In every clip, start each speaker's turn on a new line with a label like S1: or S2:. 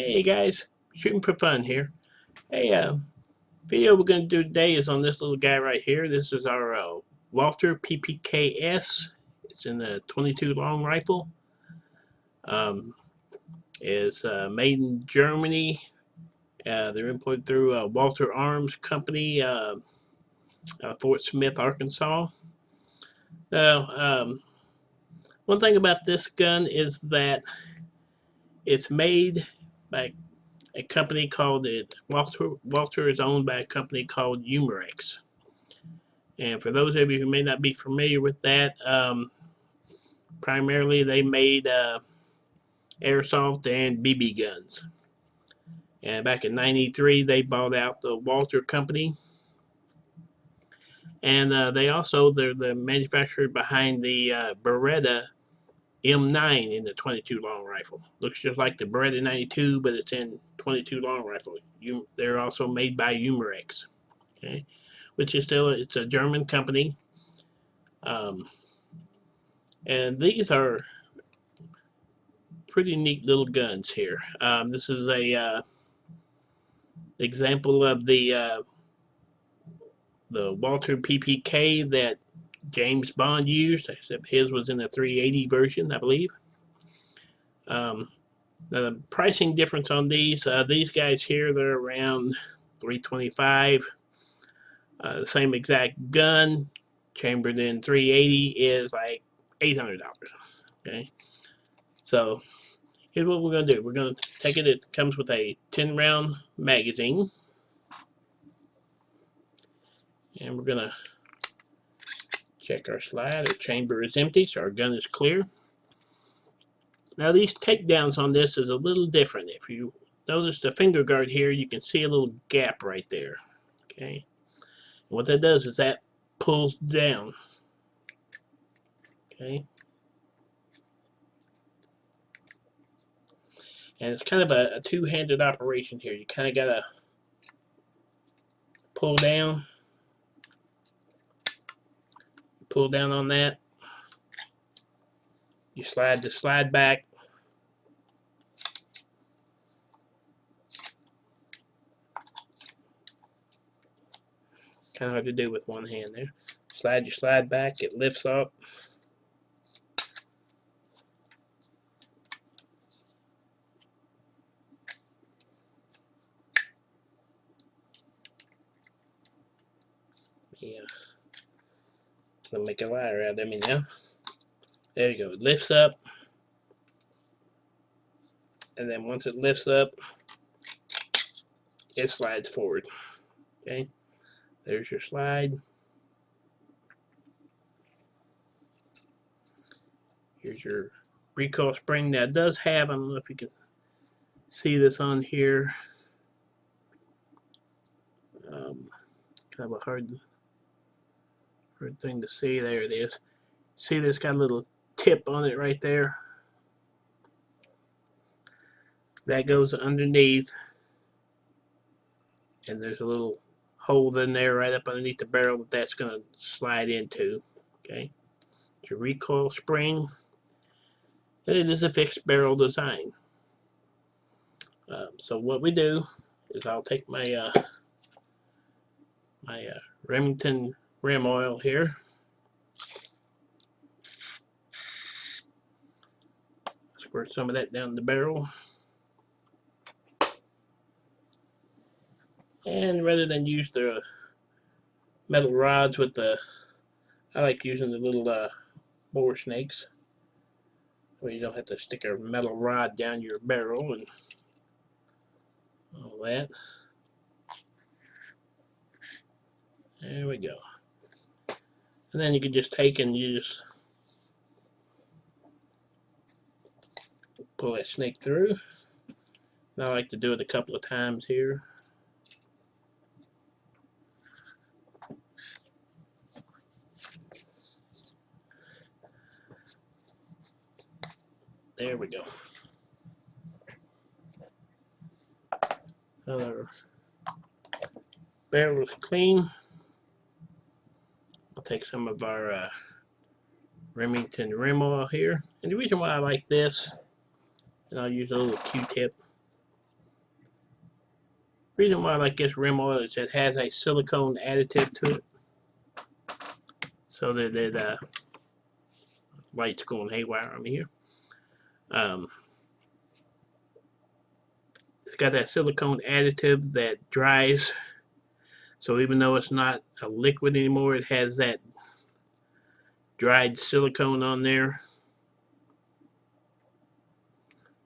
S1: Hey guys, shooting for fun here. Hey, video we're gonna do today is on this little guy right here. This is our Walther ppks. It's in the 22 long rifle. It's made in Germany. They're imported through Walther Arms Company, Fort Smith, Arkansas. Now, one thing about this gun is that it's made by a company called Walther is owned by a company called Umarex. And for those of you who may not be familiar with that, primarily they made airsoft and BB guns. And back in '93, they bought out the Walther company. And they're the manufacturer behind the Beretta M9 in the 22 long rifle. Looks just like the Beretta 92, but it's in 22 long rifle. They're also made by Umarex, okay, which is it's a German company. And these are pretty neat little guns here. This is a example of the Walther PPK that James Bond used, except his was in the 380 version, I believe. Now the pricing difference on these guys here, they're around $325. The same exact gun, chambered in 380, is like $800. Okay, so here's what we're going to do. We're going to take it. It comes with a 10-round magazine. And we're going to check our slide. Our chamber is empty, so our gun is clear. Now these takedowns on this is a little different. If you notice the finger guard here, you can see a little gap right there. Okay. And what that does is that pulls down. Okay. And it's kind of a two-handed operation here. You kind of got to pull down on that. You slide the slide back. Kind of hard to do with one hand there. Slide your slide back, it lifts up. Yeah. Gonna make a liar out of me now. There you go. It lifts up. And then once it lifts up, it slides forward. Okay. There's your slide. Here's your recoil spring. Now it does have, I don't know if you can see this on here. Kind of a hard thing to see. There it is. See, this got a little tip on it right there. That goes underneath, and there's a little hole in there right up underneath the barrel that that's going to slide into. Okay, it's your recoil spring. And it is a fixed barrel design. So what we do is I'll take my Remington rim oil here. Squirt some of that down the barrel. And rather than use the metal rods with I like using the little bore snakes, where you don't have to stick a metal rod down your barrel and all that. There we go. And then you can just take and you just pull that snake through. And I like to do it a couple of times here. There we go. Our barrel is clean. I'll take some of our Remington rim oil here. And the reason why I like this, and I'll use a little Q-tip, Reason why I like this rim oil is it has a silicone additive to it, so that it light's going haywire on me here. It's got that silicone additive that dries, so even though it's not a liquid anymore, it has that dried silicone on there,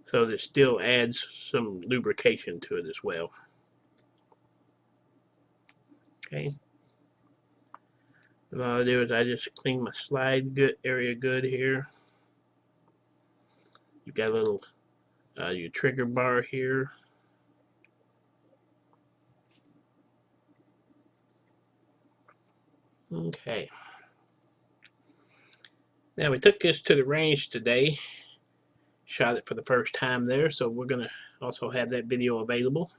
S1: so that still adds some lubrication to it as well. Okay. What I'll do is I just clean my slide area good here. You've got a little your trigger bar here. Okay. Now we took this to the range today. Shot it for the first time there, so we're gonna also have that video available.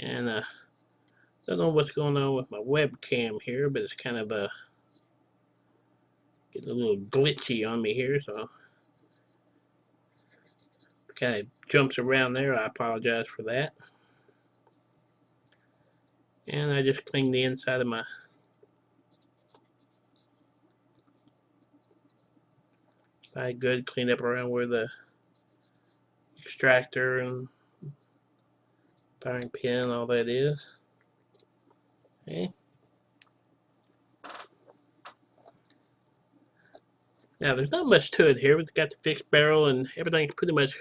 S1: And don't know what's going on with my webcam here, but it's kind of getting a little glitchy on me here, so kind of jumps around there. I apologize for that. And I just cleaned the inside of my side good, cleaned up around where the extractor and firing pin and all that is. Okay. Now there's not much to it here. We've got the fixed barrel and everything's pretty much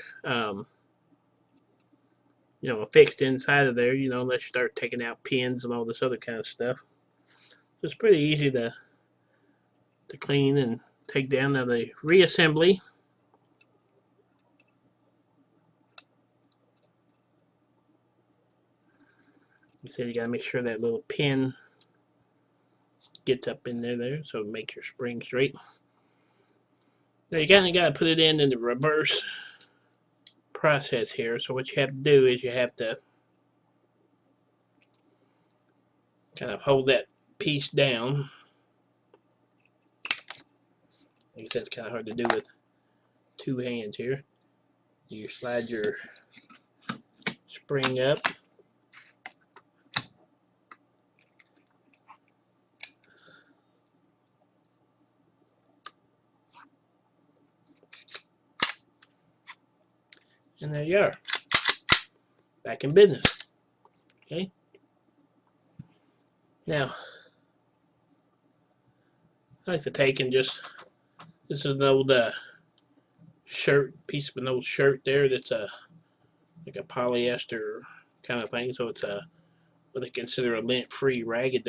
S1: you know, fixed inside of there, you know, unless you start taking out pins and all this other kind of stuff. So it's pretty easy to clean and take down. Now the reassembly, you said you gotta make sure that little pin gets up in there so it makes your spring straight. Now you kind of gotta put it in the reverse process here. So what you have to do is you have to kind of hold that piece down. Like I said, it's kind of hard to do with two hands here. You slide your spring up. And there you are. Back in business. Okay. Now, I like to take and just, this is an old shirt, piece of an old shirt there that's like a polyester kind of thing. So it's what they consider a lint-free rag. It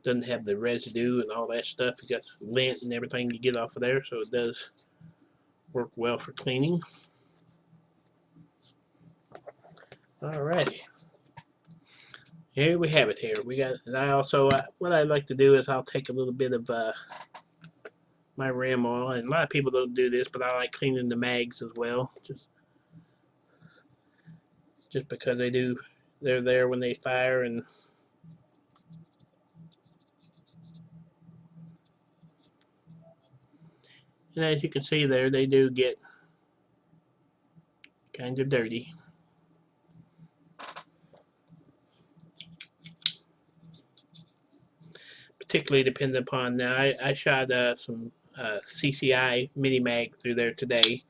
S1: doesn't have the residue and all that stuff. You got lint and everything you get off of there, so it does work well for cleaning. Alrighty. Here we have it here. We got, and I also, what I like to do is I'll take a little bit of my rim oil, and a lot of people don't do this, but I like cleaning the mags as well, just because they're there when they fire. And as you can see there, they do get kind of dirty. Particularly depending upon, now I shot some CCI mini mag through there today,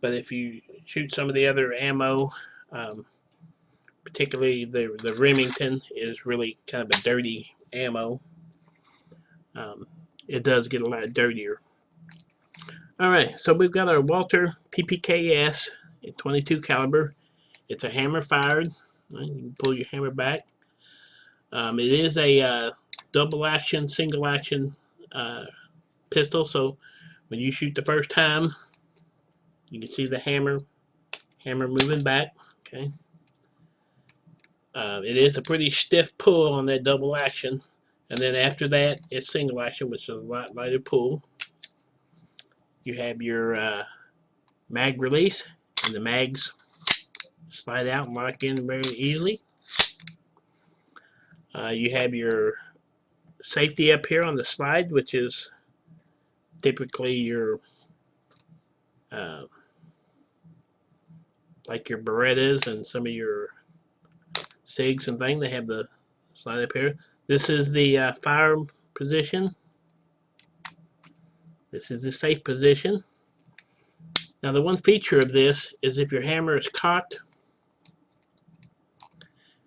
S1: but if you shoot some of the other ammo, particularly the Remington is really kind of a dirty ammo. It does get a lot dirtier. Alright, so we've got our Walther ppks 22 caliber. It's a hammer fired. Right, you can pull your hammer back. It is a double action, single action pistol, so when you shoot the first time, you can see the hammer moving back. Okay. It is a pretty stiff pull on that double action, and then after that it's single action, which is a lot lighter pull. You have your mag release, and the mags slide out and lock in very easily. You have your safety up here on the slide, which is typically your like your Berettas and some of your SIGs and things. They have the slide up here. This is the fire position. This is the safe position. Now the one feature of this is if your hammer is cocked,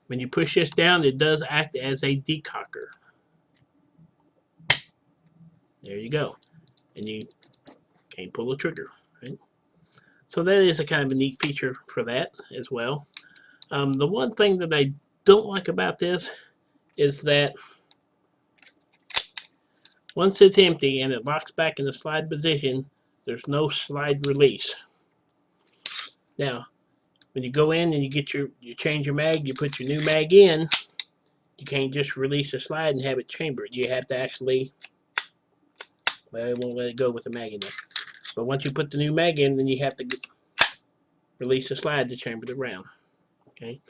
S1: when you push this down, it does act as a decocker. There you go. And you can't pull the trigger. Right? So that is a kind of a neat feature for that as well. The one thing that I don't like about this is that once it's empty and it locks back in the slide position, there's no slide release. Now, when you go in and you change your mag, you put your new mag in, you can't just release the slide and have it chambered. You have to actually, well, it won't let it go with the mag in there. But once you put the new mag in, then you have to release the slide to chamber the round. Okay.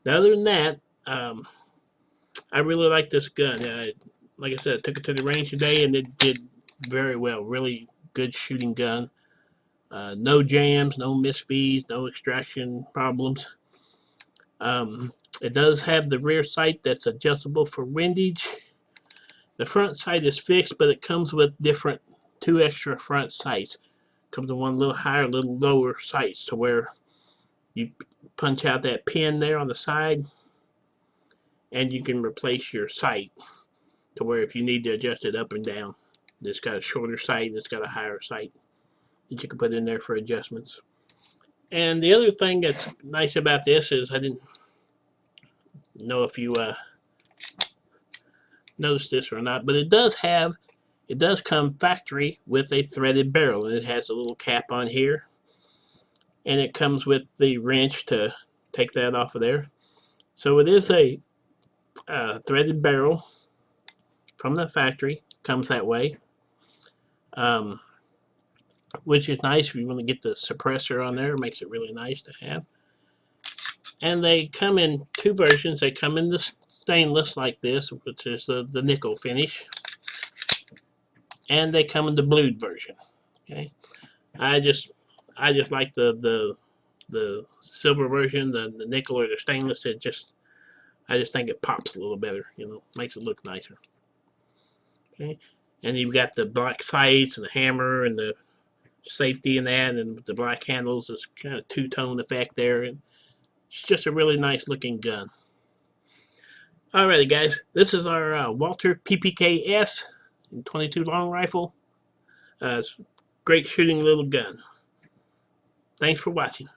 S1: Now, other than that, I really like this gun. Like I said, I took it to the range today and it did very well. Really good shooting gun. No jams, no misfeeds, no extraction problems. It does have the rear sight that's adjustable for windage. The front sight is fixed, but it comes with two extra front sights. Comes with one a little higher, a little lower sights to where you punch out that pin there on the side and you can replace your sight to where if you need to adjust it up and down. It's got a shorter sight and it's got a higher sight that you can put in there for adjustments. And the other thing that's nice about this is, I didn't know if you noticed this or not, but it does come factory with a threaded barrel, and it has a little cap on here, and it comes with the wrench to take that off of there. So it is a threaded barrel from the factory, comes that way, which is nice if you want to get the suppressor on there. It makes it really nice to have. And they come in two versions. They come in the stainless like this, which is the nickel finish, and they come in the blued version. Okay, I just like the silver version, the nickel or the stainless. I just think it pops a little better. Makes it look nicer. Okay, and you've got the black sights and the hammer and the safety in that, and the black handles. It's kind of two-tone effect there. And it's just a really nice looking gun. Alrighty guys, this is our Walther ppks 22 long rifle. It's a great shooting little gun. Thanks for watching.